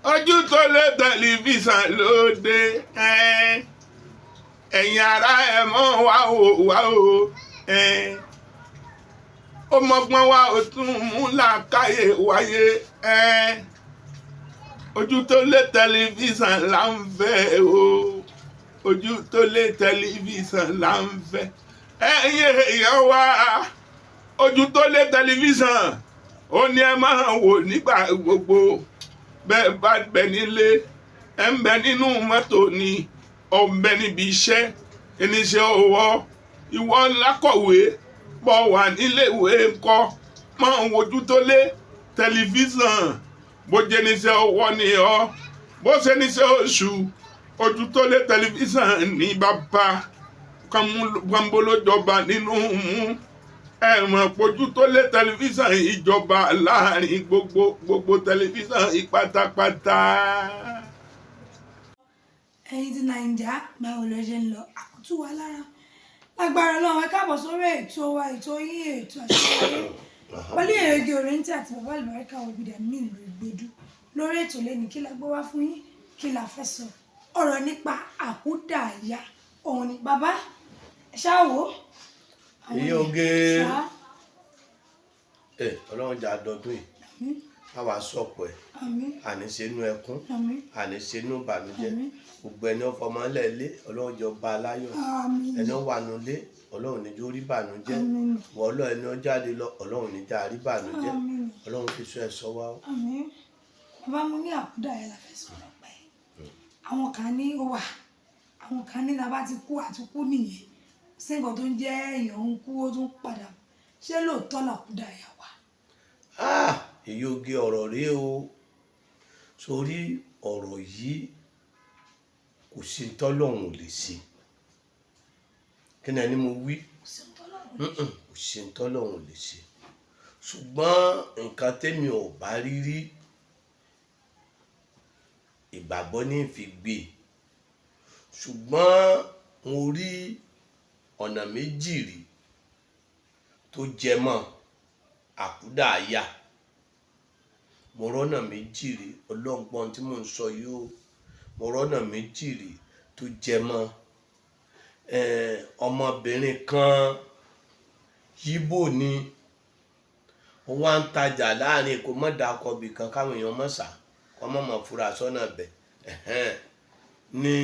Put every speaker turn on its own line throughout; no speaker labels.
ojú tó lé tẹlifíṣàn lóde ẹ̀yin ará ẹ̀ mọ́ wá o ó mọ́gbọ́n wá ó tún mú làákàyè wáyé ojú tó lé tẹlifíṣàn là ń fẹ́ o ojú tó lé tẹlifíṣàn là ń fẹ́ ẹ̀yin èèyàn wá ojú tó lé tẹlifíṣàn ó ní ẹ máa wò nígbà gbogbo bẹ́ẹ̀ bá bẹ nílé ẹ ń bẹ nínú mọ́tò ni ọ ń bẹ níbi iṣẹ́ oníṣẹ́ ọwọ́ ìwọ lákọ̀wé bọ́ wà níléèwé ńkọ́ máa ń wojú tó lé tẹlifíṣàn bó jẹ́ níṣẹ́ ọwọ́ ni ọ́ bó ṣe níṣẹ́ oṣù ojú tó lé tẹlifíṣàn ní bàbá kàmbólójọba nínú mú ẹ̀wọ̀n pojú tó lé tẹlifíṣàn ìjọba láàrin gbogbo tẹlifíṣàn ìpátápátá.
ẹ̀yin ti nàìjà báwo ló ṣe ń lọ àkótú wa lára lágbára Ọlọ́run ẹ káàbọ̀ sórí ètò wa ètò yín ètò àṣeyọrí pẹ̀lú Èrègé Òrèǹtì àti bàbá àlùbáríkà òbídà mí ìlú Ìgbòdú lórí ètò lẹ́ni kí la gbé wá fún yín kí la fẹ́ sọ ọ̀rọ̀ nípa àkúdàáyá òun ni bàbá ṣáà wò ó.
Ìyóge Ọlọ́run jà dọdún yìí àwa sọ̀pọ̀ ẹ̀ àníṣenú ẹkún àníṣenú ìbànújẹ́ gbogbo ẹni ọfọmọ lẹ́lé Ọlọ́run jọ bá aláyọ̀ ẹni wà nulẹ̀ Ọlọ́run níjó rí ìbànújẹ́ wọ́n lọ ẹni ó jáde lọ Ọlọ́run níjà rí ìbànújẹ́ Ọlọ́run fi sọ ẹ̀ sọ wá.
bàbá mo ní àkúdàáyá la fẹ́ sọ̀rọ̀ pa ẹ̀ àwọn kan ní ó wà àwọn kan ní la bá ti kú àtúkú nìyẹn sí nǹkan tó ń jẹ́ èèyàn ń kú ó tún padà ṣé lóòótọ́ làkúdàáyá wà.
Ìyóge ọ̀rọ̀ rí o sórí ọ̀rọ̀ yìí kò sí tọ́lọ́hun lè ṣe kí ni ẹni mo wí kò sí tọ́lọ́hun lè ṣe ṣùgbọ́n nǹkan tẹ́mi ò bá rí rí ìgbàgbọ́ ní fi gbé ṣùgbọ́n mo rí ọ̀nà méjì rí tó jẹ mọ́ àkúdàáyá mo rọ́nà méjì rí ọlọ́ngbọ́n tí mò ń sọ yìí o mo rọ́nà méjì rí tó jẹ mọ́ ọmọbìnrin kan yíbò ni wọ́n wá ń tajà láàrin kò mọ́ dákọ̀bì kan káwọn èèyàn mọ̀ sá kọ́ mọ̀ mọ̀ fura sọ́nà bẹ̀ ní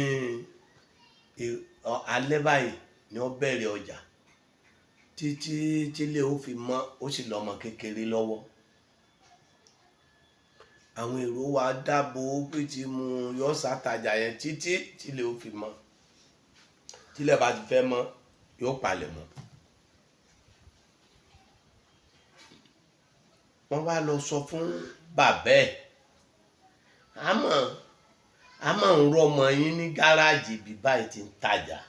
alẹ́ báyìí ni wọ́n bẹ̀rẹ̀ ọjà títí tílé ó fi mọ́ ó sì lọ́mọ kékeré lọ́wọ́ àwọn èrò wa dábò pé tí mo yọ sátàjà yẹn títí tílé ó fi mọ́ tílé bá ti fẹ́ mọ́ yóò palẹ̀ mọ́ wọ́n wá lọ sọ fún bàbá ẹ̀ àmọ́ ń rọmọ yín ní gáràjì bí báyìí ti ń tajà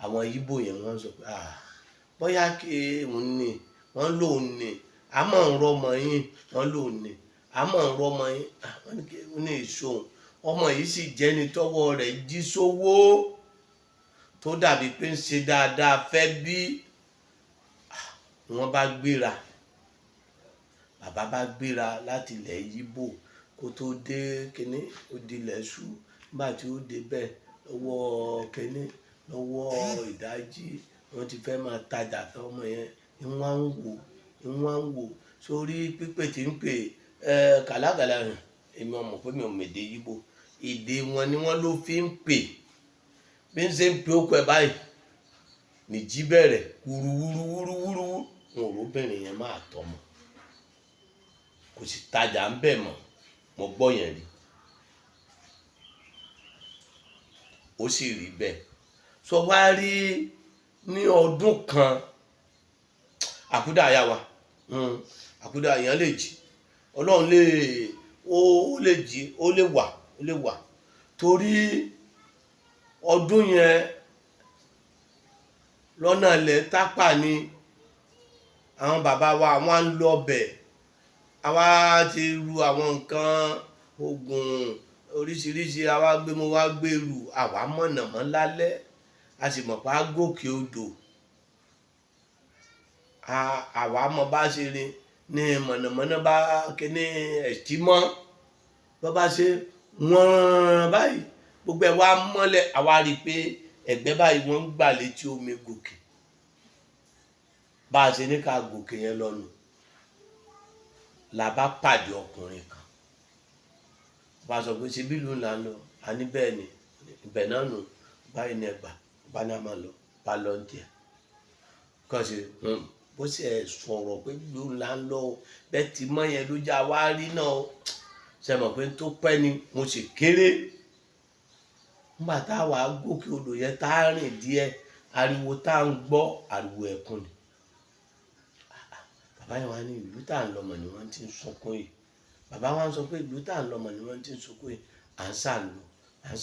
àwọn yíbò yẹn wọ́n sọ pé bóyá kí òun ní wọ́n lòun ní àmọ́ ń rọmọ yín wọ́n lòun ní àmọ́ ń rọmọ yín wọ́n ní kí òun ní ìṣòwò ọmọ yìí sì jẹ́ni tọ́wọ́ rẹ̀ jí sówó tó dàbí pé ń ṣe dáadáa fẹ́ bí wọ́n bá gbéra bàbá bá gbéra láti ilẹ̀ yíbò kó tó dé kínní ó dilẹ̀ ṣú nígbà tí ó dé bẹ́ẹ̀ lọ́wọ́ kínní lọ́wọ́ ìdájí wọ́n ti fẹ́ máa tajà tán ọmọ yẹn ń wá ń wò sórí pípé tí ń pè kàlákàlà èmi ọmọ pé mi ò mèdè yíbò èdè wọn ni wọ́n ló fi ń pè bí ń ṣe ń pe ókú ẹ̀ báyìí nìjí bẹ̀rẹ̀ wúruwúruwúruwúru wọn ò róbìnrin yẹn máa tọ́ mọ́ kò sì tajà ń bẹ̀ mọ́ mo gbọ́ yẹn rí ó sì rí bẹ́ẹ̀ sọ wá rí ní ọdún kan àkúdàáyá wa àkúdàáyá lè jí Ọlọ́run lè jí ó lè wà torí ọdún yẹn lọ́nà ilẹ̀ tápà ni àwọn bàbá wa wọ́n ń lọ bẹ̀ àwa ti ru àwọn nǹkan oògùn oríṣiríṣi àwa gbé mo wá gbèrú àwa mọ̀nàmọ́ lálẹ́ a sì mọ̀ pé a gòkè odò àwa mọ̀ bá ṣe rin ní mọ̀nàmọ́ná bá kíní ẹ̀tí mọ́ bọ́ bá ṣe wọ́n báyìí gbogbo ẹ̀ wá mọ́lẹ̀ àwa rí i pé ẹ̀gbẹ́ báyìí wọ́n ń gbà létí omi gòkè bá a ṣe ní ká gòkè yẹn lọ́nu la bá pàdé ọkùnrin kan bá a sọ pé ṣe bí ìlú ńlá lọ a ní bẹ́ẹ̀ ni ibẹ̀ náà nù báyìí ní ẹgbà bá ní a máa lọ bá lọ ń tiẹ̀ kàn ṣe bó ṣe sọ̀rọ̀ pé ìlú ńlá ń lọ bẹ́ẹ̀ tí mọ́ yẹn ló já wá rí náà ṣe mọ̀ pé tó pẹ́ ni mo sì kéré nígbà tá a wà gòkè odò yẹn tá a rìn díẹ̀ ariwo tá a ń gbọ́ ariwo ẹkún ni bàbá yẹn wá ní ìlú tá à ń lọmọ ni wọ́n ti ń sunkún yìí bàbá wa ń sọ pé ìlú tá à ń lọmọ ni wọ́n ti ń sunkún yìí à ń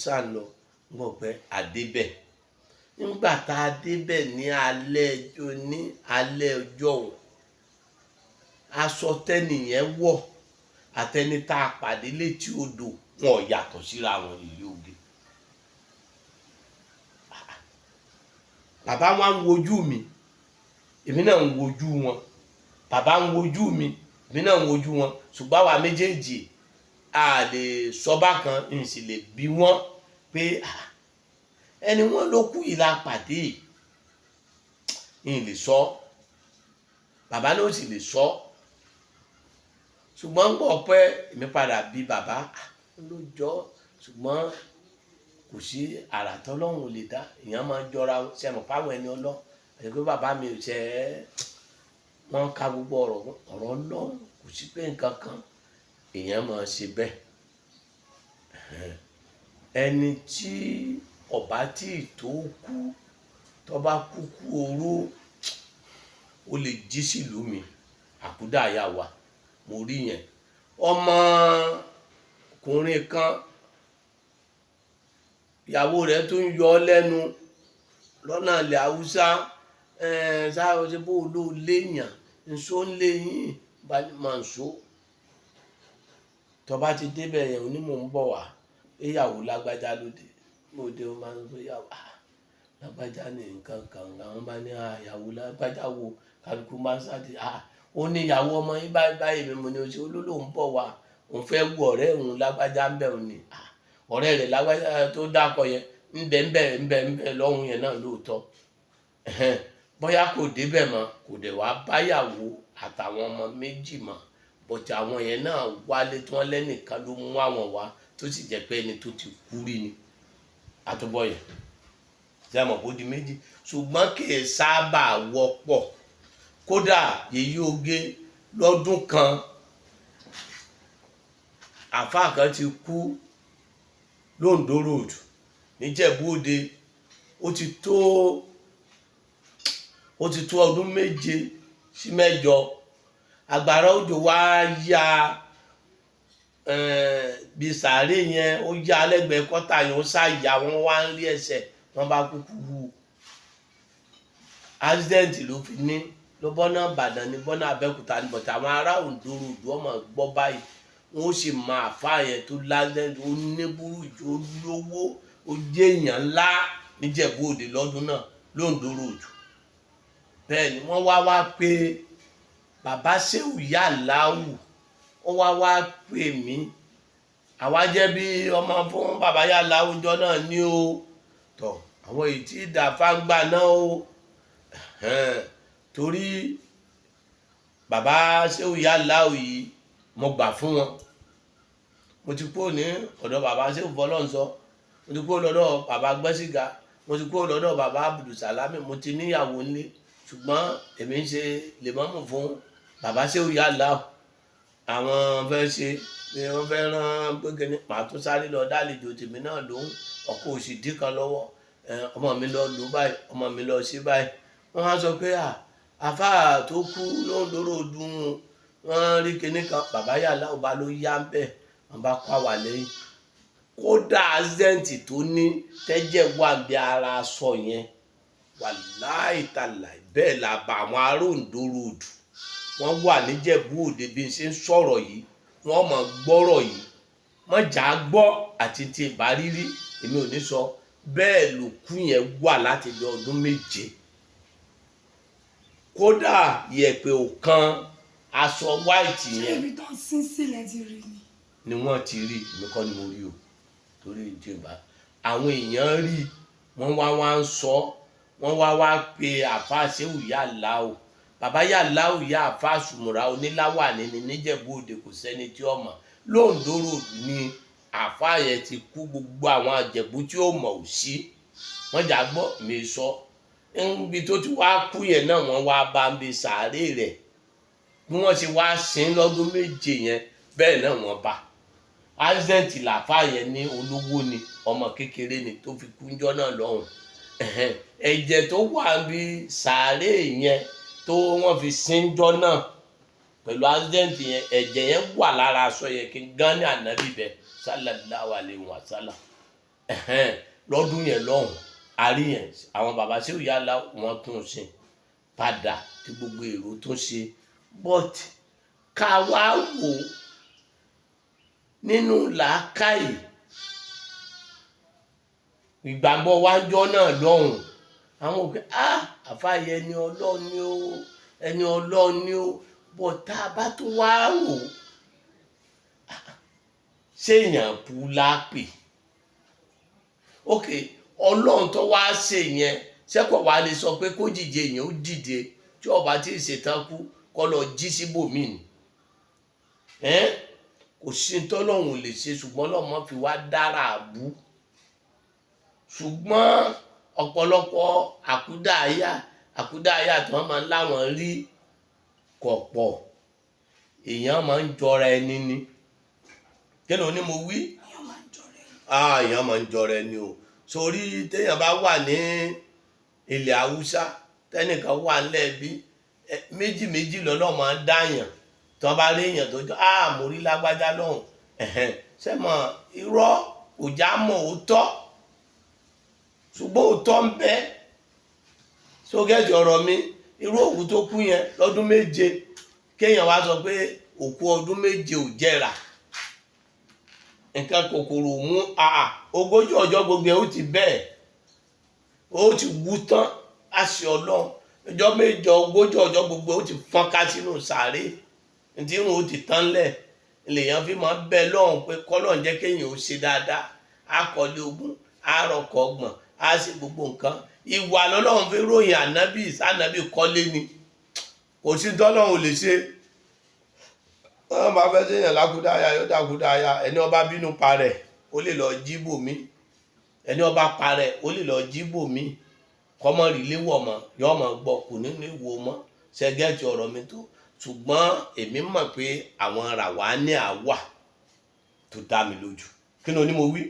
sà lọ gbọ́ pé àdébẹ̀ nígbà tá a débẹ̀ ní alẹ́ ọjọ́ òun aṣọ tẹ́nìyẹn wọ̀ àtẹni tá a pàdé létí odò wọn ò yàtọ̀ síra wọn ìlú oge bàbá wa ń wojú mi èmi náà ń wojú wọn bàbá ń wojú mi èmi náà ń wojú wọn ṣùgbọ́n àwa méjèèjì a lè sọ bákan n sì lè bí wọn pé ẹni wọn ló kú yìí la pàdé n lè sọ bàbá náà sì lè sọ ṣùgbọ́n gbọ́ pé èmi padà bí bàbá ló jọ ṣùgbọ́n kò sí àrà tọ́lọ́run lè dá èèyàn máa ń jọra sẹ́mu fáwọn ẹni ọlọ́ àti pé bàbá mi ò ṣe wọ́n ka gbogbo ọ̀rọ̀ lọ kò sí pé nǹkan kan èèyàn máa ṣe bẹ́ẹ̀ ẹni tí ọba tí tó kú tọba kúkú oró ó lè jí sílùú mi àkúdàáyà wa mo rí yẹn ọmọkùnrin kan ìyàwó rẹ̀ tó ń yọ ọ́ lẹ́nu lọ́nà ilẹ̀ haúsá sáà ṣe bó ló léèyàn nṣó ń lé yín bá ní máa ń ṣó tọba ti débẹ̀ yẹn onímọ̀ ń bọ̀ wá ìyàwó lágbájá lóde lóde ó máa ń sọ ìyàwó lágbájá ní nǹkan kan àwọn bá ní ìyàwó lágbájá wo kálukú máa ń sáde ó ní ìyàwó ọmọ yín báyìí mi mo ní oṣù olólò ń bọ̀ wá òun fẹ́ wù ọ̀rẹ́ òun lágbájá ń bẹ̀ òun ni ọ̀rẹ́ rẹ̀ lágbájá tó dákọ̀ yẹn ń bẹ lọ́hùn yẹn náà lóòótọ́ bóyá kò débẹ̀ mọ́ kò dẹ̀ wá báyàwó àtàwọn ọmọ méjì mọ́ bọ̀tí àwọn yẹn náà wálé tí wọ́n lẹ́nìkan ló mú àwọn wá tó sì jẹ́ pé ẹni tó ti kú rí ni àtúbọ̀ yẹn ṣe mọ̀ bó di méjì ṣùgbọ́n kì í sábà wọ́pọ̀ kódà Yèyé Oge lọ́dún kan àfáà kan ti kú l'Ondo Road níjẹ̀bú Òde ó ti tó ọdún 7 sí 8 àgbàrá òjò wá ya bí sàárè yẹn ó ya lẹ́gbẹ̀ẹ́ kọ́tà yẹn ó ṣàyà wọn wá ń rí ẹsẹ̀ wọn bá kúkú wú accident ló fi ní ló bọ́nà Ìbàdàn ní bọ́nà Abẹ́òkúta ní bọ̀tà àwọn ará Ondo Road ọmọ gbọ́ báyìí wọn ó sì máa fà yẹn tó lásìdẹ́ǹtì ó ní burújí ó lówó ó jẹ́ èèyàn ńlá níjẹ̀bú Òde lọ́dún náà l'Ondo Road bẹ́ẹ̀ ni wọ́n wá pé bàbá Ṣéhù Yàláwù wọ́n wá pè mí àwa jẹ́ bí ọmọ fún bàbá Yàláwù jọ náà ní o tọ̀ àwọn èyí tí ìdàfàǹgbà náà o torí bàbá Ṣéhù Yàláwù yìí mo gbà fún wọn mo ti kúrò ní ọ̀dọ̀ bàbá Ṣéhù Fọlọ́runṣọ́ mo ti kúrò lọ́dọ̀ bàbá Gbẹ́sìgà mo ti kúrò lọ́dọ̀ bàbá Abdulsalami mo ti níyàwó nílé ṣùgbọ́n èmi ń ṣe lèmọ́mù fún bàbá Ṣéhù Yàláwù àwọn fẹ́ ṣe pé wọ́n fẹ́ rán gbẹ́gẹ́ màá tún sáré lọ dálejò tèmi náà lóhùn ọkọ̀ òsì dín kan lọ́wọ́ ọmọ mi lọ lò báyìí ọmọ mi lọ sí báyìí wọ́n á sọ pé àfáà tó kú l'Ondo Road wọ́n rí kinní kan bàbá Yàláwù bá ló yá ń bẹ̀ wọ́n bá kọ́ àwà lẹ́yìn kódà accident tó ní tẹ́jẹ̀ wà bí ara aṣọ yẹn wàláì tàláì bẹ́ẹ̀ la bá àwọn ará Ondo Road wọ́n wà níjẹ̀bú Òde bí n ṣe ń sọ̀rọ̀ yìí wọ́n mọ̀ gbọ́rọ̀ yìí wọ́n jà á gbọ́ àti ti ìbárírí èmi ò ní sọ bẹ́ẹ̀ lòkú yẹn wà láti bí ọdún 7 kódà yẹ̀pẹ̀ ò kan aṣọ white yẹn.
ibi tó ń sín sílẹ̀ ti rí ni.
ni wọ́n ti rí, èmi kọ́ ni mo rí o torí ìjọba àwọn èèyàn rí wọ́n wá ń sọ wọ́n wá pe àfáà Ṣéhù Yàláò bàbá Yàláò yá àfáà Sùmùrà oníláwà ní níjẹ̀bú Òde kò sẹ́ni tí ó mọ̀ lóńdó ròdù ni àfáà yẹn ti kú gbogbo àwọn àjẹ̀bú tí ó mọ̀ ò sí wọ́n jà gbọ́ mi sọ níbi tó ti wá kú yẹn náà wọ́n wá bá ń bi sàárè rẹ̀ bí wọ́n ṣe wá sin lọ́dún méje yẹn bẹ́ẹ̀ náà wọ́n bá accident làfáà yẹn ní olówó ni ọmọ kékeré ni tó fi kúnjọ́ náà lọ́hùn ẹ̀jẹ̀ tó wà bí sàárè yẹn tó wọ́n fi sinjọ́ náà pẹ̀lú accident yẹn ẹ̀jẹ̀ yẹn wà lára aṣọ yẹn kí n gán ní ànábì bẹ́ẹ̀ sallallahu alaihi wasallam lọ́dún yẹn lọ́hùn àrí yẹn àwọn bàbá Ṣéhù Yàláò wọ́n tún ṣe padà tí gbogbo èrò tún ṣe but ká wá wò nínú làákàyè ìgbàgbọ́ wájọ́ náà lọ́hùn àwọn òkè àfààyè ẹni Ọlọ́run ni ó bọ̀ tá a bá tó wá wò ṣéèyàn bú lápè ok Ọlọ́run tó wá ṣe yẹn ṣẹ́kọ̀ wá lè sọ pé kó dìde èèyàn ó dìde tí ọba tí ì ṣetán kú kọ́ lọ jí síbòmíì ni kò sí tọ́lọ́hún lè ṣe ṣùgbọ́n lọ́mọ fi wá dára àbú ṣùgbọ́n ọ̀pọ̀lọpọ̀ àkúdàáyà tí wọ́n máa ń láwọn rí kọ̀pọ̀ èèyàn máa ń jọra ẹni ni kí ló ní mo wí èèyàn máa ń jọra ẹni o sórí téèyàn bá wà ní ilẹ̀ Haúsá tẹ́nìkan wà lẹ́ẹ̀bí méjì lọ́lọ́ máa ń dáyàn tó bá rí èèyàn tó jọ mo rí lágbájá lọ́hùn sẹ́mọ̀ irọ́ kò já mọ̀ òótọ́ ṣùgbọ́n òótọ́ ń bẹ sógẹ́jì ọ̀rọ̀ mi irú òkú tó kú yẹn lọ́dún méje kéèyàn wá sọ pé òkú ọdún méje ò jẹrà nǹkan kòkòrò mú ogójì ọjọ́ gbogbo ẹ̀ ó ti bẹ́ẹ̀ ó ti wú tán àṣẹ Ọlọ́run ọjọ́ méje ogójì ọjọ́ gbogbo ẹ̀ ó ti fọ́nká sínú sàárè ntí irun ó ti tán lẹ̀ lèèyàn fi máa bẹ lọ́hùn pé kọ́lọ́hún jẹ́ kéèyàn ó ṣe dáadáa á kọ́lé ogún á rọ̀kọ̀ ọgbọ̀n á ṣe gbogbo nǹkan ìwà lọ́lọ́hún fi ròyìn ànábì kọ́lé ni kò sí tọ́lọ́hún lè ṣe wọ́n bá fẹ́ ṣèyàn lákúdáyà yóò dákúdáyà ẹni ọba bínú parẹ̀ ó lè lọ jíbò mí ẹni ọba parẹ̀ ó lè lọ jíbò mí kọ́mọ rí léwọ̀ mọ́ yọ́ mọ́ gbọ́ kò ní ní wo mọ́ ṣẹ́gẹ́tì ọ̀rọ̀ mi tó ṣùgbọ́n èmi mọ̀ pé àwọn ràwáánì àwà tó dá mi lójú kí ni mo wí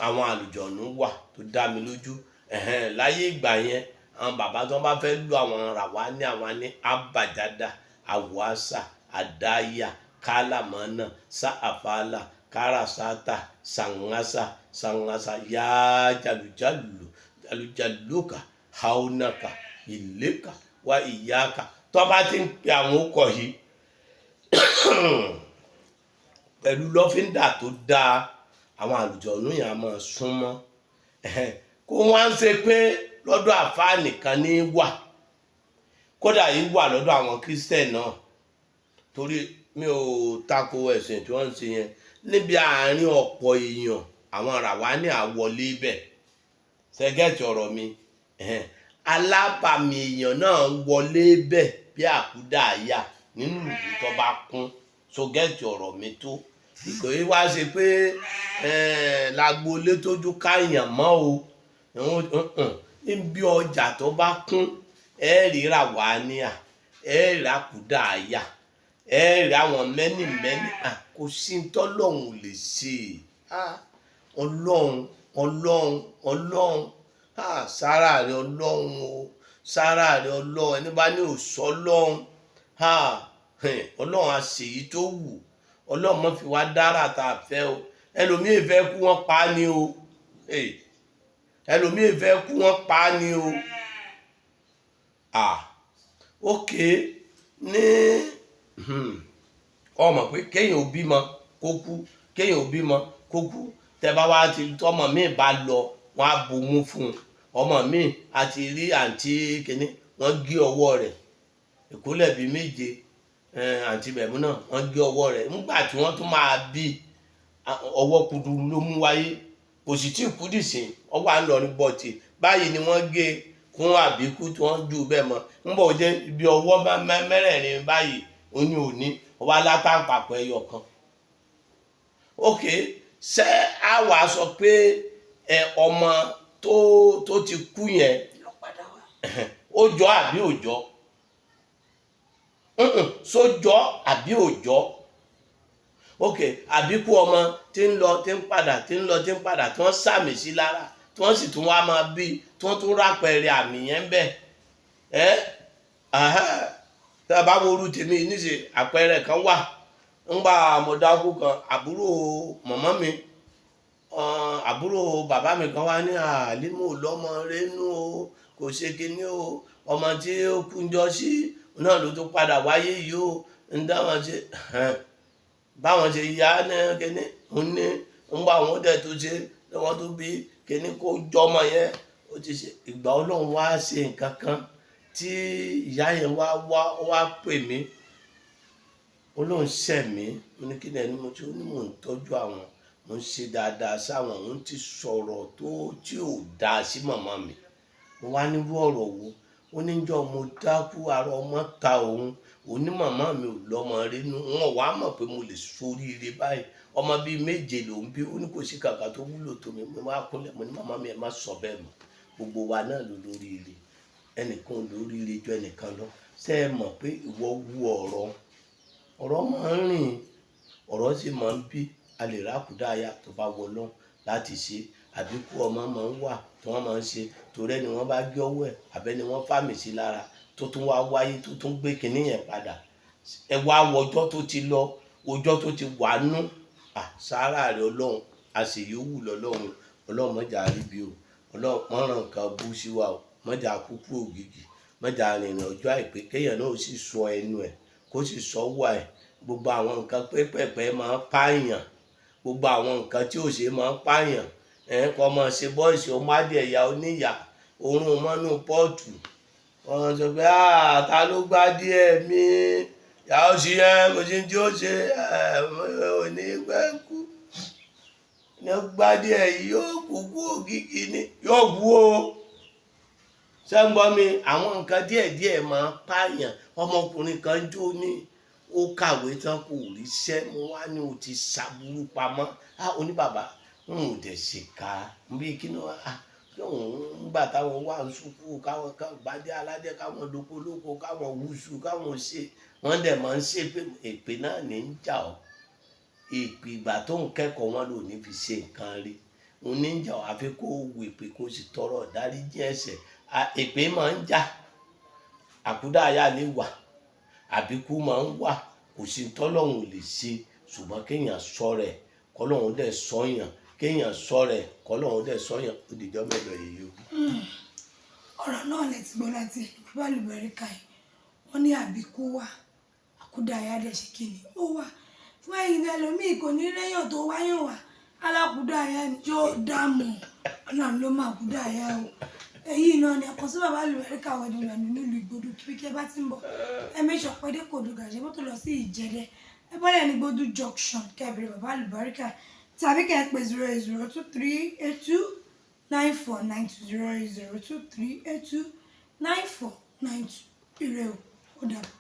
àwọn àlùjọ̀nù wà tó dá mi lójú láyé ìgbà yẹn àwọn bàbá tó bá fẹ́ lu àwọn ràwáánì àwọn ní abàjádà àwòásà àdáyà kálámánà sáàfàlà kárasátà sàngásà yá jàlùjàlùkà haúnàkà ìlékà wá ìyáka tó bá ti ń pe àwọn ọkọ̀ yìí pẹ̀lú lọ́fíńdà tó dáa àwọn àlùjọ̀nù yẹn á máa súnmọ́ kó wá ń ṣe pé lọ́dọ̀ àfáà nìkan ní wà kódà yìí wà lọ́dọ̀ àwọn Christian náà torí mi ò tako ẹ̀sìn tí wọ́n ń ṣe yẹn níbi àárín ọ̀pọ̀ èèyàn àwọn ràwáánì àwọlé bẹ̀ ṣẹ́gẹ́tì ọ̀rọ̀ mi alábàmì èèyàn náà wọlé bẹ̀ bí àkúdàáyà nínú ìlú tó bá kún ṣọ́gẹ́tì ọ̀rọ̀ mi tó ìkòyí wá ṣe pé lágboolé tójú káyàn mọ́ o níbi ọjà tó bá kún rí ràwáánì rí àkúdàáyà rí àwọn mẹ́nì kò sí tọ́lọ́hún lè ṣe ọlọ́run sára rẹ ọlọ́run o sára rẹ ọlọ́run ẹni bá ní òsọ ọlọ́run ọlọ́run á ṣe èyí tó wù ọlọ́run mọ́ fi wá dára tá a fẹ́ o ẹlòmíì fẹ́ kú wọ́n pa á ní o ẹlòmíì fẹ́ kú wọ́n pa á ní o ókè ní ọmọ pé kéèyàn ò bímọ kó kú kéèyàn ò bímọ kó kú tẹ bá wá ti tọmọ míì bá lọ wọn á bomú fún un ọmọ míì àti rí àǹtí kìnní wọn gé ọwọ́ rẹ̀ ìkólẹ̀ bíi méje àǹtí bẹ̀mú náà wọ́n gé ọwọ́ rẹ̀ nígbà tí wọ́n tún máa bí ọwọ́ kúdùrú ló mú wáyé kò sì tí ì kú dìsìn ọwọ́ à ń lọ ní bọ́ọ̀tì báyìí ni wọ́n gé kún àbíkú tí wọ́n jù bẹ́ẹ̀ mọ́ ń bọ̀ jẹ́ ibi ọwọ́ mẹ́rẹ̀ẹ̀rin báyìí oní òní ọwọ́ alátàǹpàpọ̀ ẹyọ kan. ok ṣé a wà sọ pé ọmọ tó ti kú yẹn ó jọ àbí ò jọ sójọ àbí òjọ ok àbíkú ọmọ tí ń lọ tí ń padà tí ń lọ tí ń padà tí wọ́n sàmì sí lára tí wọ́n sì tún wá máa bí tí wọ́n tún rápẹrẹ àmì yẹn ń bẹ tí a bá wo orú tèmi níṣe àpẹẹrẹ kan wà ńgbà mọdákú kan àbúrò mọ̀mọ́ mi àbúrò bàbá mi kan wá ní àlímọ̀ lọ́mọ rẹ́nu o kò ṣe kinní o ọmọ tí ó kúnjọ́ sí náà ló tún padà wáyé yìí ó ń dáwọn ṣe báwọn ṣe yá ní kíní ń ní ńgbà wọn dẹ̀ tó ṣe wọ́n tó bí kíní kó jọmọ yẹn ó ti ṣe ìgbà Ọlọ́run wá ṣe nǹkan kan tí ìyá yẹn wá pè mí Ọlọ́run ṣẹ̀ mí mo ní kí ni ẹni mo ti ó ní mò ń tọ́jú àwọn mo ń ṣe dáadáa sáwọn òun ti sọ̀rọ̀ tó tí ò dáa sí màmá mi mo wá nírú ọ̀rọ̀ wo ó ní jọ mo dákú ara ọmọ ta òun òní màmá mi ò lọ́mọ rínú wọn wàá mọ̀ pé mo lè soríire báyìí ọmọ bíi méje ló ń bí ó ní kò sí kàkà tó wúlò tó mi mo wá kúnlẹ̀ mo ní màmá mi ẹ má sọ bẹ́ẹ̀ mọ́ gbogbo wa náà ló lóríire ẹnìkan lóríire jọ ẹnìkan lọ ṣé ẹ mọ̀ pé ìwọ wú ọ̀rọ̀ máa ń rìn ọ̀rọ̀ sì máa ń bí a lè rákúdáyà tó bá wọlọ́ láti ṣe àbíkú ọmọ máa ń wà tí wọ́n máa ń ṣe torí ẹni wọ́n bá gé ọwọ́ ẹ̀ àbẹ́ni wọ́n fàmì sí lára tó tún wá wáyé tó tún gbé kinní yẹn padà ẹ wá wọ ọjọ́ tó ti lọ ọjọ́ tó ti wà nú sáárà rẹ Ọlọ́run a sì yóò lọ́lọ́run Ọlọ́run mọ́jà ríbi o Ọlọ́run mọ́ràn nǹkan bú sí wa o mọ́jà kúkú ògìgì mọ́jà rìnrìn ọjọ́ àìpé kéèyàn náà sì sọ ẹnu ẹ̀ kó sì sọ wà ẹ̀ gbogbo àwọn nǹkan pẹ́pẹ́pẹ́ máa ń pààyàn gbogbo àwọn nǹkan tí ò ṣe máa ń pààyàn kọ́ máa ṣe bọ́ìsì ó má dé ẹ̀yà oníyà òórùn mọ́nú pọ́ọ̀tù wọ́n sọ pé ta ló gbá díẹ̀ mi yà ó sì kò sí tí ó ṣe òní pẹ́ kú ní gbá díẹ̀ yóò kúkú ògìgì ni yóò wú o ṣẹ́ńgbọ́n mi àwọn nǹkan díẹ̀díẹ̀ máa ń pààyàn ọmọkùnrin kan jó ní ó kàwé tán kò ríṣẹ́ mo wá ní o ti ṣàbúrú pamọ́ oní bàbá n ò dẹ̀ ṣèkà bí kí ni wọ́n gbà táwọn wà ń sùkú káwọn gbadé aládé káwọn lóko káwọn wúṣù káwọn ṣe wọ́n dẹ̀ máa ń ṣe pé èpè náà ní ń jà ọ́ èpè ìgbà tó ń kẹ́kọ̀ọ́ wọn lò ní fi ṣe nǹkan rí òun ní ń jà ọ́ àfi kó wù èpè kó sì tọrọ dáríjì ẹ̀ṣẹ̀ èpè máa ń jà àkúdàáyà lè wà àbíkú máa ń wà kò sí tọ́lọ́hún lè ṣe ṣùgbọ́n kéèyàn sọ rẹ̀ kọ́lọ́hún dẹ̀ sọ́yàn kéèyàn sọ rẹ̀ kọ́lọ́hún dẹ̀ sọ́yàn ó dìjọ́ mẹ́jọ yìí o.
ọ̀rọ̀ náà lè ti gbọ́ láti bàbá àlùbáríkà yìí wọ́n ní àbíkú wà àkúdàáyà dẹ̀ ṣe kí ni ó wà fún ẹ̀yin ẹlòmíì kò ní réyàn tó wáyàn wá alákúdàáyà ni yóò dààmú ọlọ́run ló máa kúdàáyà o èyí náà ni àkọsí bàbá àlùbáríkà wọ̀dù rẹ̀ nílùú Ìgbòdù kíkẹ́ bá ti ń bọ̀ ẹ mẹ́sàn pé dé kò dùgà ṣe mọ́tò lọ sí Ìjẹ̀dẹ̀ ẹ bọ́lẹ̀ ní Ìgbòdù junction kẹ́bìrì bàbá àlùbáríkà tàbí kẹ́ ẹ pè 08023829492 08023829492 ire o ó dàbọ̀.